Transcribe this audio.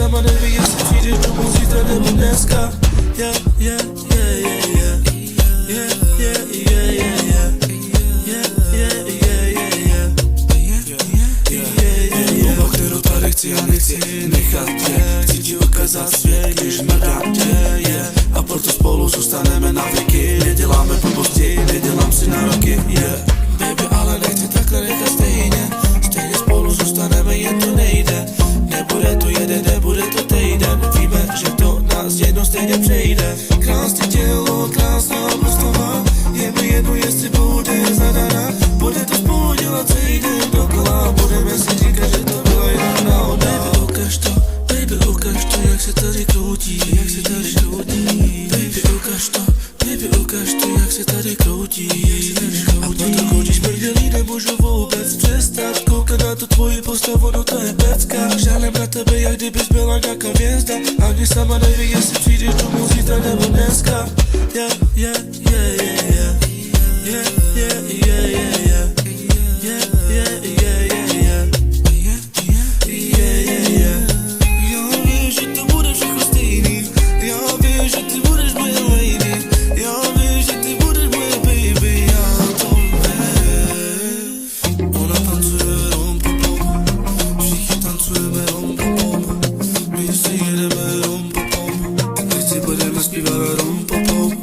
sama neví, jestli přijdeš domů zítra nebo dneska. Yeah, yeah, yeah, yeah, yeah. Yeah, yeah, yeah, yeah, yeah. Yeah, yeah, yeah, yeah, yeah. Mluva, kterou tady chci, já nechci nechat tě. Chci ti ukázat svět, když mrdám tě, yeah. A proto spolu zůstaneme na věky. Neděláme blbosti, nedělám si nároky, yeah. Baby, ale nechci takhle nechat stejně. Stejně spolu zůstaneme, jen to nejde. Nebude to jeden, nebude to týden. Víme, že to nás jedno stejně přejde. Krásné tělo, krásná postava. Je mi jedno, jestli bude zadaná. Bude to spolu dělat celý den dokola. Budeme si říkat, že to byla jen náhoda. Baby, ukaž to, jak se tady kroutí. Jak se tady kroutí. Baby, ukaž to, jak se tady kroutí. A proto chodíš mrdělí, nemůžu vůbec přestat koukat na tu tvoji postavu, no to je pecka. Žálem na tebe, jak kdybys byla nějaká hvězda. Ani sama neví, jestli přijdeš domů zítra nebo dneska. Yeah, yeah, yeah, yeah, yeah. Yeah, yeah, yeah, yeah, yeah. Yeah, yeah, yeah, yeah, yeah. Yeah, yeah, yeah. Já vím, že to bude všechno stejný. Já vím, že ty budeš moje lady. Já vím, že ty budeš moje baby. Já to vím. Ona tancuje rom-pom-pom. Všichni tancujeme rom-pom-pom. My si jedeme rom-pom-pom. My si budeme zpívat rom-pom-pom.